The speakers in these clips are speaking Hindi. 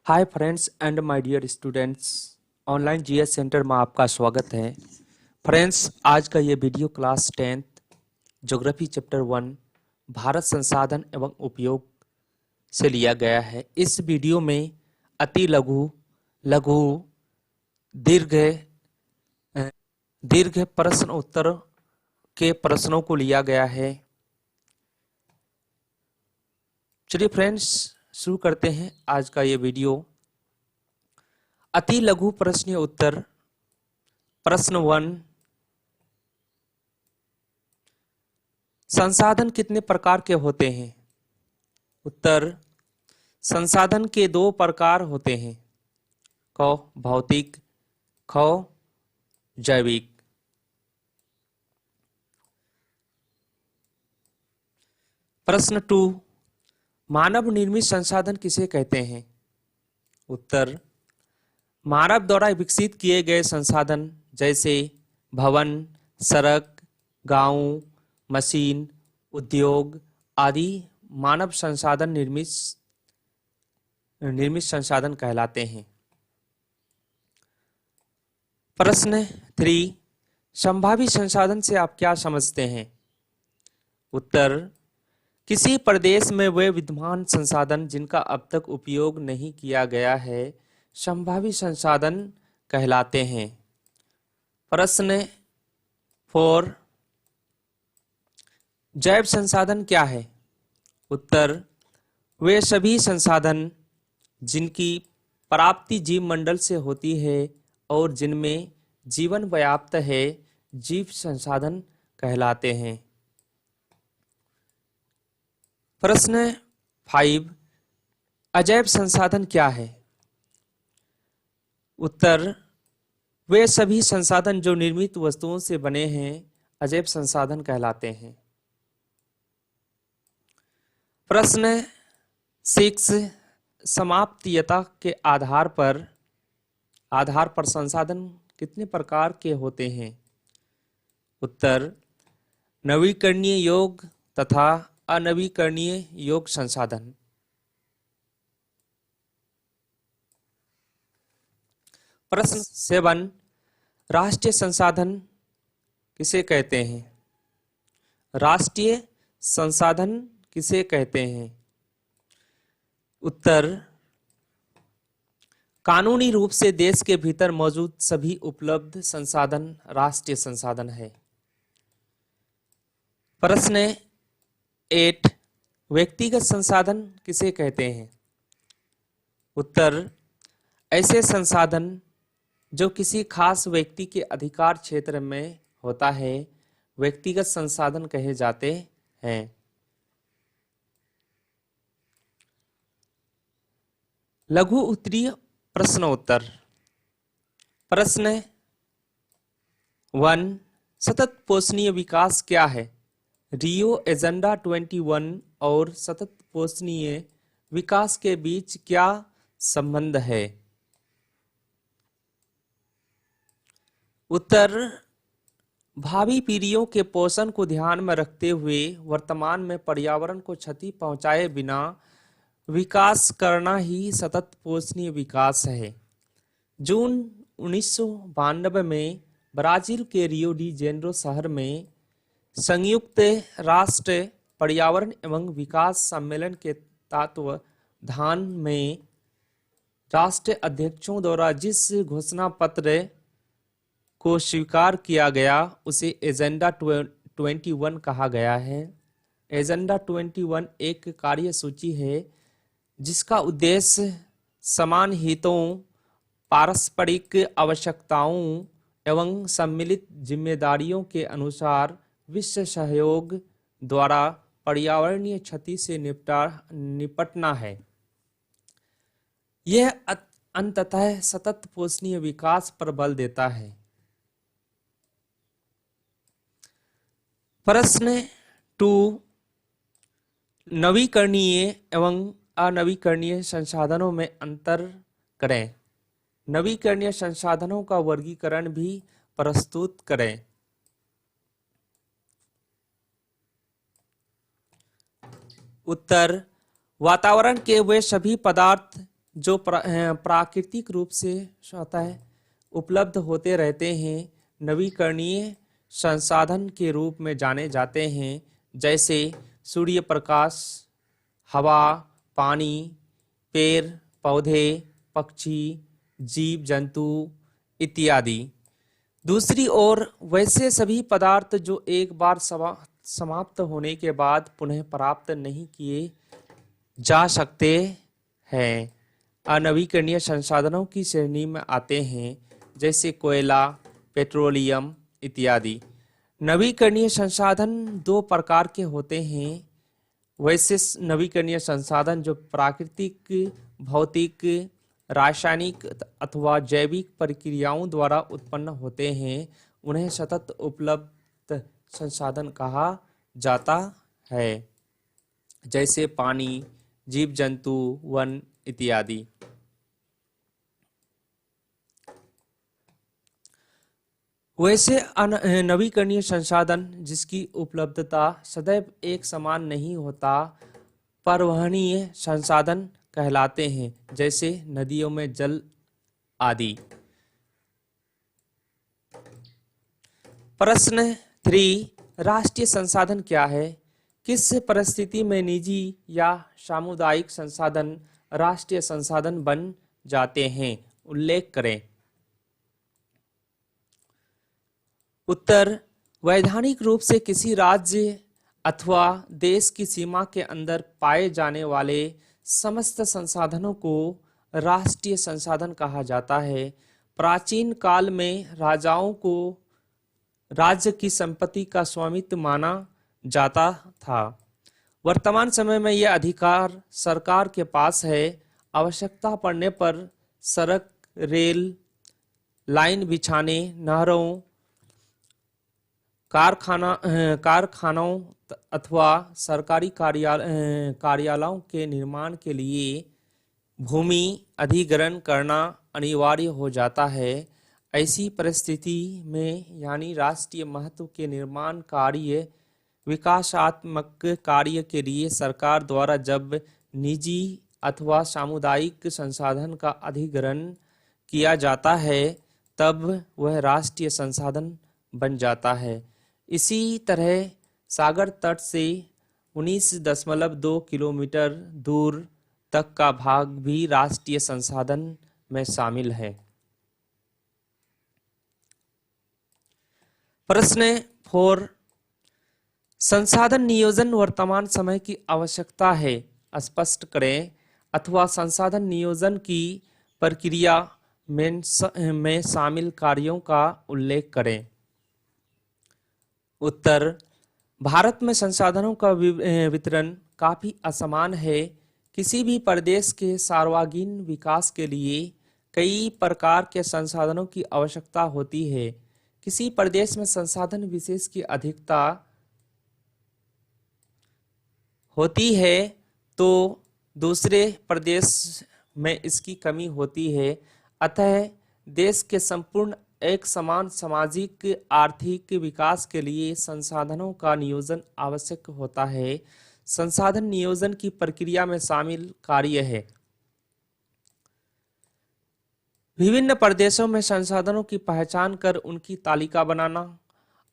Hi friends and my dear students. Online GS centre में आपका स्वागत है। फ्रेंड्स, आज का ये video class 10th geography chapter 1 Bharat संसाधन एवं उपयोग से लिया गया है। इस वीडियो में अति लघु लघु दीर्घ दीर्घ प्रश्न उत्तर के प्रश्नों को लिया गया है। चलिए फ्रेंड्स, शुरू करते हैं आज का ये वीडियो। अति लघु प्रश्न उत्तर। प्रश्न 1, संसाधन कितने प्रकार के होते हैं? उत्तर, संसाधन के 2 प्रकार होते हैं। क भौतिक, ख जैविक। प्रश्न 2, मानव निर्मित संसाधन किसे कहते हैं? उत्तर, मानव द्वारा विकसित किए गए संसाधन जैसे भवन, सड़क, गांव, मशीन, उद्योग आदि मानव संसाधन निर्मित संसाधन कहलाते हैं। प्रश्न 3, संभावित संसाधन से आप क्या समझते हैं? उत्तर, किसी प्रदेश में वे विद्यमान संसाधन जिनका अब तक उपयोग नहीं किया गया है संभावित संसाधन कहलाते हैं। प्रश्न 4, जैव संसाधन क्या है? उत्तर, वे सभी संसाधन जिनकी प्राप्ति जीव मंडल से होती है और जिनमें जीवन व्याप्त है जीव संसाधन कहलाते हैं। प्रश्न 5, अजैव संसाधन क्या है? उत्तर, वे सभी संसाधन जो निर्मित वस्तुओं से बने हैं अजैव संसाधन कहलाते हैं। प्रश्न 6, समाप्तियता के आधार पर संसाधन कितने प्रकार के होते हैं? उत्तर, नवीकरणीय योग्य तथा अनवीकरणीय योग्य संसाधन। प्रश्न 7, राष्ट्रीय संसाधन किसे कहते हैं? राष्ट्रीय संसाधन किसे कहते हैं? उत्तर, कानूनी रूप से देश के भीतर मौजूद सभी उपलब्ध संसाधन राष्ट्रीय संसाधन है। प्रश्न 8, व्यक्तिगत संसाधन किसे कहते हैं? उत्तर, ऐसे संसाधन जो किसी खास व्यक्ति के अधिकार क्षेत्र में होता है व्यक्तिगत संसाधन कहे जाते हैं। लघु उत्तरीय प्रश्न उत्तर। प्रश्न 1, सतत पोषणीय विकास क्या है? रियो एजेंडा 21 और सतत पोषणीय विकास के बीच क्या संबंध है? उत्तर, भावी पीढ़ियों के पोषण को ध्यान में रखते हुए वर्तमान में पर्यावरण को क्षति पहुंचाए बिना विकास करना ही सतत पोषणीय विकास है। जून 1992 में ब्राजील के रियो डी जेनेरो शहर में संयुक्त राष्ट्र पर्यावरण एवं विकास सम्मेलन के तत्वावधान में राष्ट्र अध्यक्षों द्वारा जिस घोषणा पत्र को स्वीकार किया गया उसे एजेंडा 21 कहा गया है। एजेंडा 21 एक कार्यसूची है जिसका उद्देश्य समान हितों, पारस्परिक आवश्यकताओं एवं सम्मिलित जिम्मेदारियों के अनुसार विश्व सहयोग द्वारा पर्यावरणीय क्षति से निपटना है। यह अंततः सतत पोषणीय विकास पर बल देता है। प्रश्न 2, नवीकरणीय एवं अनवीकरणीय संसाधनों में अंतर करें। नवीकरणीय संसाधनों का वर्गीकरण भी प्रस्तुत करें। उत्तर, वातावरण के वे सभी पदार्थ जो प्राकृतिक रूप से होता है उपलब्ध होते रहते हैं नवीकरणीय संसाधन के रूप में जाने जाते हैं, जैसे सूर्य प्रकाश, हवा, पानी, पेड़ पौधे, पक्षी, जीव जंतु इत्यादि। दूसरी ओर वैसे सभी पदार्थ जो एक बार समाप्त होने के बाद पुनः प्राप्त नहीं किए जा सकते हैं, अनवीकरणीय संसाधनों की श्रेणी में आते हैं, जैसे कोयला, पेट्रोलियम इत्यादि। नवीकरणीय संसाधन दो प्रकार के होते हैं। वैसे नवीकरणीय संसाधन जो प्राकृतिक, भौतिक, रासायनिक अथवा जैविक प्रक्रियाओं द्वारा उत्पन्न होते हैं, उन्हें सतत उपलब्ध संसाधन कहा जाता है, जैसे पानी, जीव जंतु, वन इत्यादि। वैसे नवीकरणीय संसाधन जिसकी उपलब्धता सदैव एक समान नहीं होता, परिवहनीय संसाधन कहलाते हैं, जैसे नदियों में जल आदि। प्रश्न 3, राष्ट्रीय संसाधन क्या है? किस परिस्थिति में निजी या सामुदायिक संसाधन राष्ट्रीय संसाधन बन जाते हैं? उल्लेख करें। उत्तर, वैधानिक रूप से किसी राज्य अथवा देश की सीमा के अंदर पाए जाने वाले समस्त संसाधनों को राष्ट्रीय संसाधन कहा जाता है। प्राचीन काल में राजाओं को राज्य की संपत्ति का स्वामित्व माना जाता था। वर्तमान समय में यह अधिकार सरकार के पास है। आवश्यकता पड़ने पर सड़क, रेल लाइन बिछाने, नहरों, कारखानों अथवा सरकारी कार्यालयों के निर्माण के लिए भूमि अधिग्रहण करना अनिवार्य हो जाता है। ऐसी परिस्थिति में यानी राष्ट्रीय महत्व के निर्माण कार्य, विकासात्मक कार्य के लिए सरकार द्वारा जब निजी अथवा सामुदायिक संसाधन का अधिग्रहण किया जाता है, तब वह राष्ट्रीय संसाधन बन जाता है। इसी तरह सागर तट से 19.2 किलोमीटर दूर तक का भाग भी राष्ट्रीय संसाधन में शामिल है। प्रश्न 4, संसाधन नियोजन वर्तमान समय की आवश्यकता है, स्पष्ट करें, अथवा संसाधन नियोजन की प्रक्रिया में शामिल कार्यों का उल्लेख करें। उत्तर, भारत में संसाधनों का वितरण काफी असमान है। किसी भी प्रदेश के सर्वांगीण विकास के लिए कई प्रकार के संसाधनों की आवश्यकता होती है। किसी प्रदेश में संसाधन विशेष की अधिकता होती है तो दूसरे प्रदेश में इसकी कमी होती है। अतः देश के संपूर्ण एक समान सामाजिक आर्थिक विकास के लिए संसाधनों का नियोजन आवश्यक होता है। संसाधन नियोजन की प्रक्रिया में शामिल कार्य है विभिन्न प्रदेशों में संसाधनों की पहचान कर उनकी तालिका बनाना,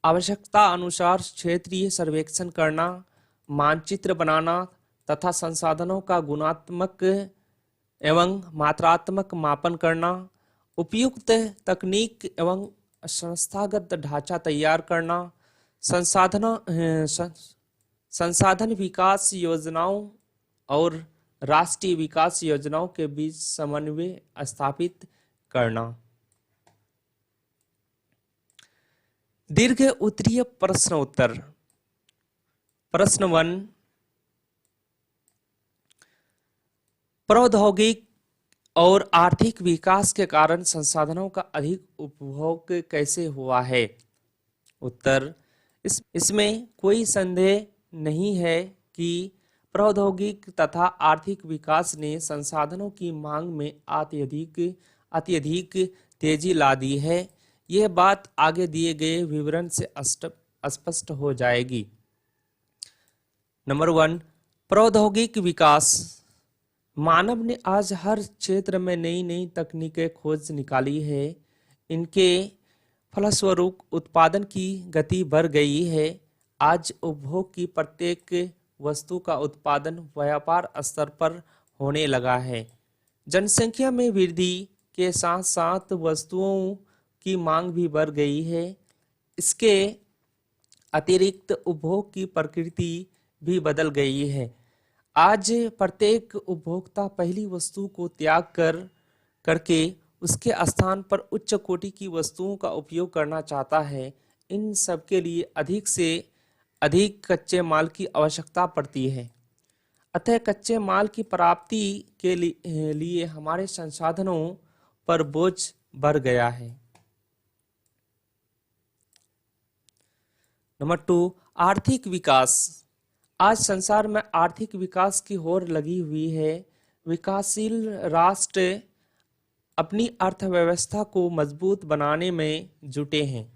आवश्यकता अनुसार क्षेत्रीय सर्वेक्षण करना, मानचित्र बनाना तथा संसाधनों का गुणात्मक एवं मात्रात्मक मापन करना, उपयुक्त तकनीक एवं संस्थागत ढांचा तैयार करना, संसाधन विकास योजनाओं और राष्ट्रीय विकास योजनाओं के बीच समन्वय स्थापित करना। दीर्घ उत्तरीय प्रश्न उत्तर। प्रश्न 1, प्रौद्योगिक और आर्थिक विकास के कारण संसाधनों का अधिक उपभोग कैसे हुआ है? उत्तर, इसमें कोई संदेह नहीं है कि प्रौद्योगिक तथा आर्थिक विकास ने संसाधनों की मांग में अत्यधिक तेजी ला दी है। यह बात आगे दिए गए विवरण से स्पष्ट हो जाएगी। नंबर 1, प्रौद्योगिक विकास। मानव ने आज हर क्षेत्र में नई नई तकनीकें खोज निकाली है। इनके फलस्वरूप उत्पादन की गति बढ़ गई है। आज उपभोग की प्रत्येक वस्तु का उत्पादन व्यापार स्तर पर होने लगा है। जनसंख्या में वृद्धि के साथ साथ वस्तुओं की मांग भी बढ़ गई है। इसके अतिरिक्त उपभोग की प्रकृति भी बदल गई है। आज प्रत्येक उपभोक्ता पहली वस्तु को त्याग करके उसके स्थान पर उच्च कोटि की वस्तुओं का उपयोग करना चाहता है। इन सब के लिए अधिक से अधिक कच्चे माल की आवश्यकता पड़ती है। अतः कच्चे माल की प्राप्ति के लिए हमारे संसाधनों पर बोझ बढ़ गया है। नंबर 2, आर्थिक विकास। आज संसार में आर्थिक विकास की होड़ लगी हुई है। विकासशील राष्ट्र अपनी अर्थव्यवस्था को मजबूत बनाने में जुटे हैं।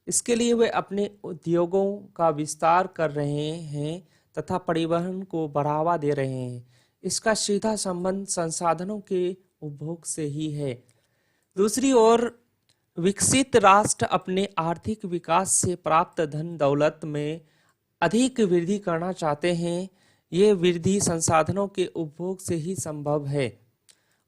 इसके लिए वे अपने उद्योगों का विस्तार कर रहे हैं तथा परिवहन को बढ़ावा दे रहे हैं। इसका सीधा संबंध संसाधनों के उपभोग से ही है। दूसरी ओर विकसित राष्ट्र अपने आर्थिक विकास से प्राप्त धन दौलत में अधिक वृद्धि करना चाहते हैं। ये वृद्धि संसाधनों के उपभोग से ही संभव है।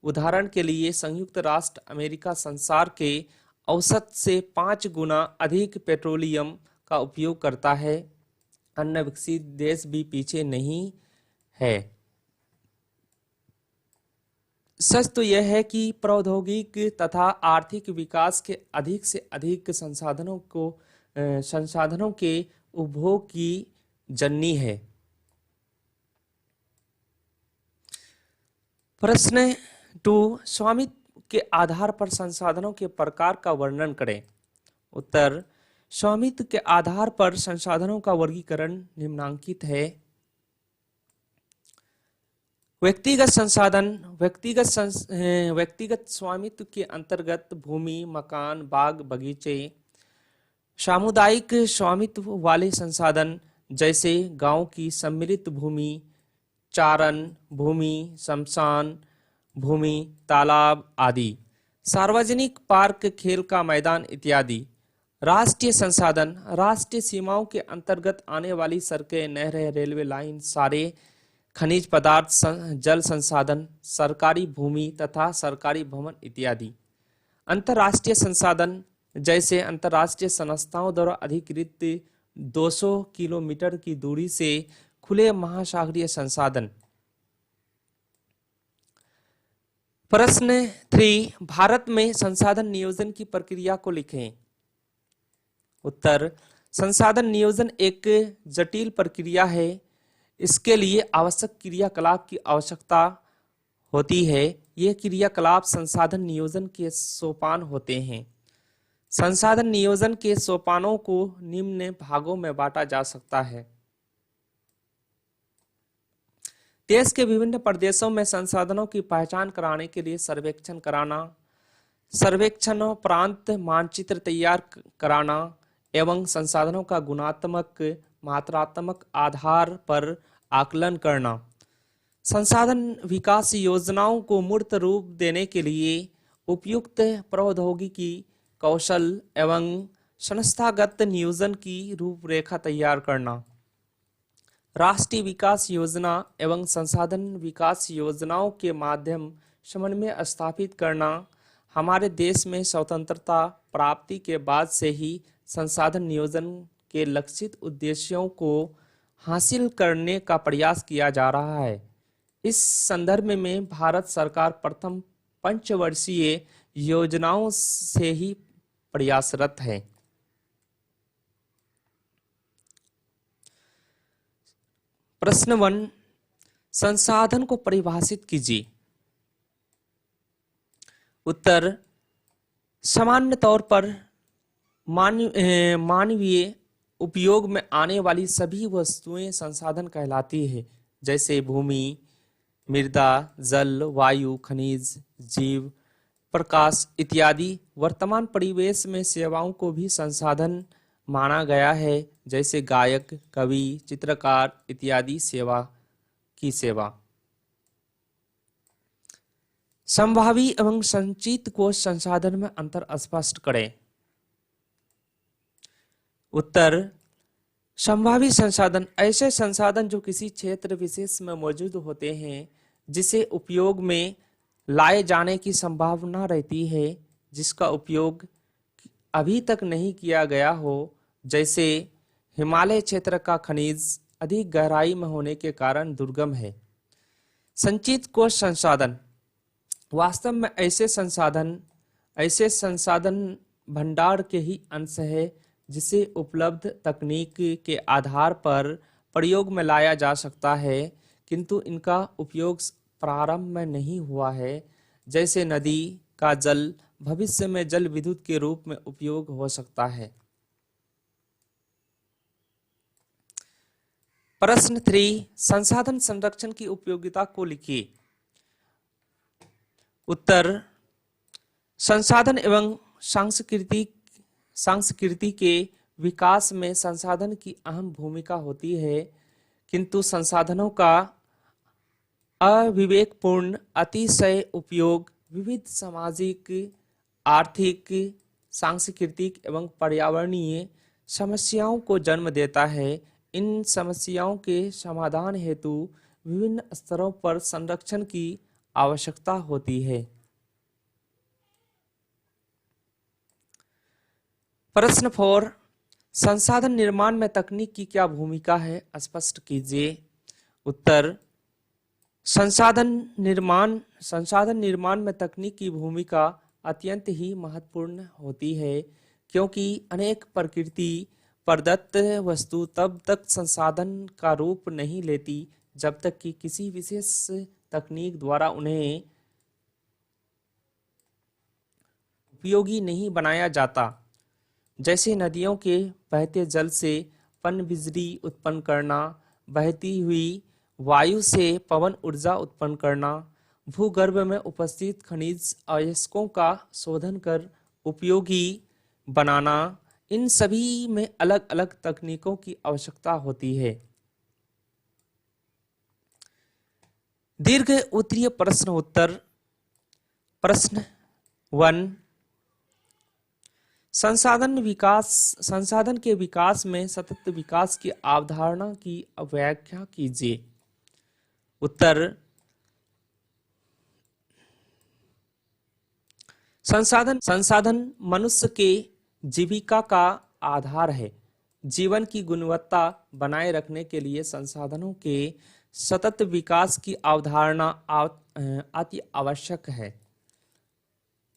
उदाहरण के लिए संयुक्त राष्ट्र अमेरिका संसार के औसत से 5 गुना अधिक पेट्रोलियम का उपयोग करता है। अन्य विकसित देश भी पीछे नहीं है। सच तो यह है कि प्रौद्योगिकी तथा आर्थिक विकास के अधिक से अधिक संसाधनों के उपभोग की जननी है। प्रश्न 2, स्वामित्व के आधार पर संसाधनों के प्रकार का वर्णन करें। उत्तर, स्वामित्व के आधार पर संसाधनों का वर्गीकरण निम्नांकित है। व्यक्तिगत संसाधन व्यक्तिगत स्वामित्व के अंतर्गत भूमि, मकान, बाग बगीचे। सामुदायिक स्वामित्व वाले संसाधन जैसे गांव की सम्मिलित भूमि, चारण भूमि, शमशान भूमि, तालाब आदि। सार्वजनिक पार्क, खेल का मैदान इत्यादि। राष्ट्रीय संसाधन राष्ट्रीय सीमाओं के अंतर्गत आने वाली सड़कें, नहरें, रेलवे लाइन, सारे खनिज पदार्थ, जल संसाधन, सरकारी भूमि तथा सरकारी भवन इत्यादि। अंतर्राष्ट्रीय संसाधन जैसे अंतर्राष्ट्रीय संस्थाओं द्वारा अधिकृत 200 किलोमीटर की दूरी से खुले महासागरीय संसाधन। प्रश्न 3, भारत में संसाधन नियोजन की प्रक्रिया को लिखें। उत्तर, संसाधन नियोजन एक जटिल प्रक्रिया है। इसके लिए आवश्यक क्रियाकलाप की आवश्यकता होती है। ये क्रियाकलाप संसाधन नियोजन के सोपान होते हैं। संसाधन नियोजन के सोपानों को निम्न भागों में बांटा जा सकता है। देश के विभिन्न प्रदेशों में संसाधनों की पहचान कराने के लिए सर्वेक्षण कराना, सर्वेक्षणोपरांत मानचित्र तैयार कराना एवं संसाधनों का गुणात्मक मात्रात्मक आधार पर आकलन करना। संसाधन विकास योजनाओं को मूर्त रूप देने के लिए उपयुक्त प्रौद्योगिकी, कौशल एवं संस्थागत नियोजन की रूपरेखा तैयार करना। राष्ट्रीय विकास योजना एवं संसाधन विकास योजनाओं के माध्यम समन्वय स्थापित करना। हमारे देश में स्वतंत्रता प्राप्ति के बाद से ही संसाधन नियोजन के लक्षित उद्देश्यों को हासिल करने का प्रयास किया जा रहा है। इस संदर्भ में भारत सरकार प्रथम पंचवर्षीय योजनाओं से ही प्रयासरत है। प्रश्न 1, संसाधन को परिभाषित कीजिए। उत्तर, सामान्य तौर पर मानवीय उपयोग में आने वाली सभी वस्तुएं संसाधन कहलाती है, जैसे भूमि, मृदा, जल, वायु, खनिज, जीव, प्रकाश इत्यादि। वर्तमान परिवेश में सेवाओं को भी संसाधन माना गया है, जैसे गायक, कवि, चित्रकार इत्यादि सेवा। संभावी एवं संचित कोश संसाधन में अंतर स्पष्ट करें। उत्तर, संभावी संसाधन ऐसे संसाधन जो किसी क्षेत्र विशेष में मौजूद होते हैं, जिसे उपयोग में लाए जाने की संभावना रहती है, जिसका उपयोग अभी तक नहीं किया गया हो, जैसे हिमालय क्षेत्र का खनिज अधिक गहराई में होने के कारण दुर्गम है। संचित कोश संसाधन वास्तव में ऐसे संसाधन भंडार के ही अंश है, जिसे उपलब्ध तकनीक के आधार पर प्रयोग में लाया जा सकता है, किंतु इनका उपयोग प्रारंभ में नहीं हुआ है। जैसे नदी का जल भविष्य में जल विद्युत के रूप में उपयोग हो सकता है। प्रश्न 3, संसाधन संरक्षण की उपयोगिता को लिखिए। उत्तर, संसाधन एवं संस्कृति के विकास में संसाधन की अहम भूमिका होती है, किंतु संसाधनों का अविवेकपूर्ण अतिशय उपयोग विविध सामाजिक, आर्थिक, सांस्कृतिक एवं पर्यावरणीय समस्याओं को जन्म देता है। इन समस्याओं के समाधान हेतु विभिन्न स्तरों पर संरक्षण की आवश्यकता होती है। प्रश्न 4, संसाधन निर्माण में तकनीक की क्या भूमिका है, स्पष्ट कीजिए। उत्तर, संसाधन निर्माण में तकनीक की भूमिका अत्यंत ही महत्वपूर्ण होती है, क्योंकि अनेक प्रकृति प्रदत्त वस्तु तब तक संसाधन का रूप नहीं लेती जब तक कि किसी विशेष तकनीक द्वारा उन्हें उपयोगी नहीं बनाया जाता। जैसे नदियों के बहते जल से पनबिजली उत्पन्न करना, बहती हुई वायु से पवन ऊर्जा उत्पन्न करना, भूगर्भ में उपस्थित खनिज अयस्कों का शोधन कर उपयोगी बनाना, इन सभी में अलग अलग तकनीकों की आवश्यकता होती है। दीर्घ उत्तरीय प्रश्न उत्तर। प्रश्न 1, संसाधन के विकास में सतत विकास की अवधारणा की व्याख्या कीजिए। उत्तर, संसाधन मनुष्य के जीविका का आधार है। जीवन की गुणवत्ता बनाए रखने के लिए संसाधनों के सतत विकास की अवधारणा अति आवश्यक है।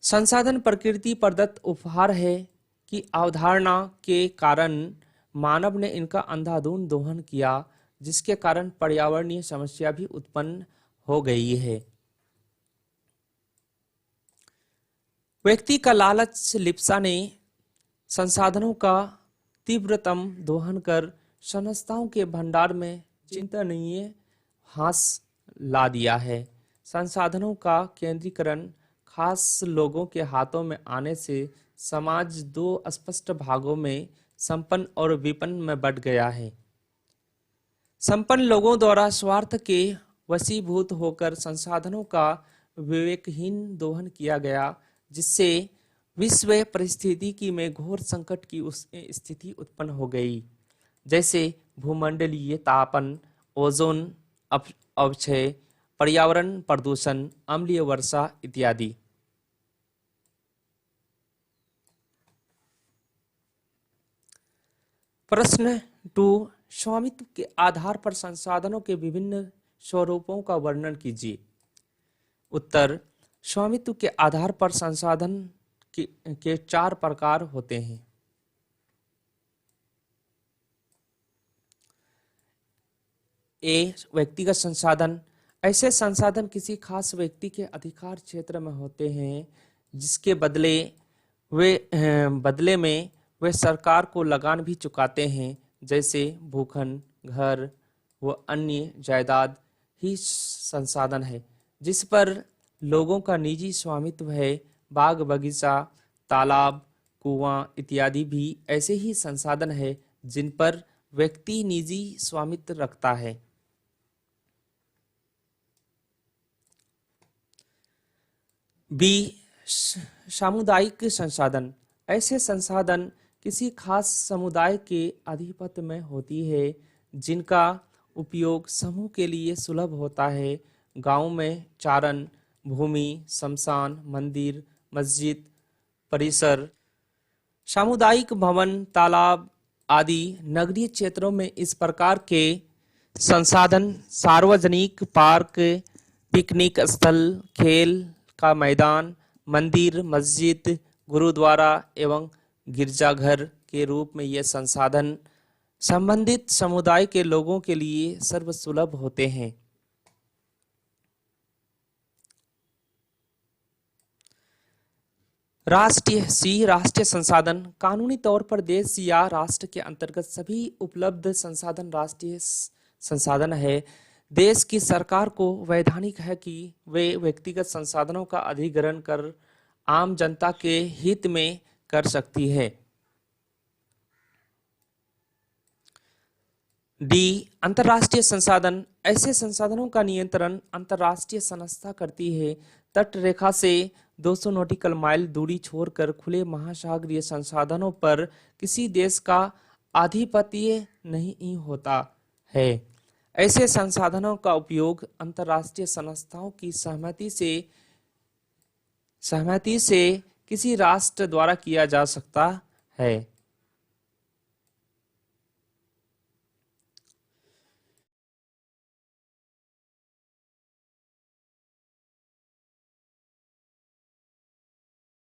संसाधन प्रकृति प्रदत्त उपहार है कि अवधारणा के कारण मानव ने इनका अंधाधुंध दोहन किया, जिसके कारण पर्यावरणीय समस्या भी उत्पन्न हो गई है। व्यक्ति का लालच लिप्सा ने संसाधनों का तीव्रतम दोहन कर संस्थाओं के भंडार में चिंतनीय ह्रास ला दिया है। संसाधनों का केंद्रीकरण खास लोगों के हाथों में आने से समाज दो स्पष्ट भागों में संपन्न और विपन्न में बंट गया है। संपन्न लोगों द्वारा स्वार्थ के वशीभूत होकर संसाधनों का विवेकहीन दोहन किया गया, जिससे विश्व परिस्थितिकी में घोर संकट की स्थिति उत्पन्न हो गई, जैसे भूमंडलीय तापन, ओजोन अवक्षय, पर्यावरण प्रदूषण, अम्लीय वर्षा इत्यादि। प्रश्न 2, स्वामित्व के आधार पर संसाधनों के विभिन्न स्वरूपों का वर्णन कीजिए। उत्तर, स्वामित्व के आधार पर संसाधन के 4 प्रकार होते हैं। ए, व्यक्तिगत संसाधन। ऐसे संसाधन किसी खास व्यक्ति के अधिकार क्षेत्र में होते हैं, जिसके बदले में वे सरकार को लगान भी चुकाते हैं, जैसे भूखंड, घर व अन्य जायदाद ही संसाधन है जिस पर लोगों का निजी स्वामित्व है। बाग बगीचा, तालाब, कुआं इत्यादि भी ऐसे ही संसाधन है जिन पर व्यक्ति निजी स्वामित्व रखता है। बी सामुदायिक संसाधन, ऐसे संसाधन किसी खास समुदाय के आधिपत्य में होती है जिनका उपयोग समूह के लिए सुलभ होता है। गांव में चारण भूमि, शमशान, मंदिर, मस्जिद, परिसर, सामुदायिक भवन, तालाब आदि। नगरीय क्षेत्रों में इस प्रकार के संसाधन सार्वजनिक पार्क, पिकनिक स्थल, खेल का मैदान, मंदिर, मस्जिद, गुरुद्वारा एवं गिरजाघर के रूप में ये संसाधन संबंधित समुदाय के लोगों के लिए सर्वसुलभ होते हैं। राष्ट्रीय संसाधन कानूनी तौर पर देश या राष्ट्र के अंतर्गत सभी उपलब्ध संसाधन राष्ट्रीय संसाधन है। देश की सरकार को वैधानिक है कि वे व्यक्तिगत संसाधनों का अधिग्रहण कर आम जनता के हित में कर सकती है। डी अंतर्राष्ट्रीय संसाधन, ऐसे संसाधनों का नियंत्रण अंतर्राष्ट्रीय संस्था करती है। तट रेखा से 200 नॉटिकल माइल दूरी छोड़कर खुले महासागरीय संसाधनों पर किसी देश का आधिपत्य नहीं होता है। ऐसे संसाधनों का उपयोग अंतर्राष्ट्रीय संस्थाओं की सहमति से किसी राष्ट्र द्वारा किया जा सकता है।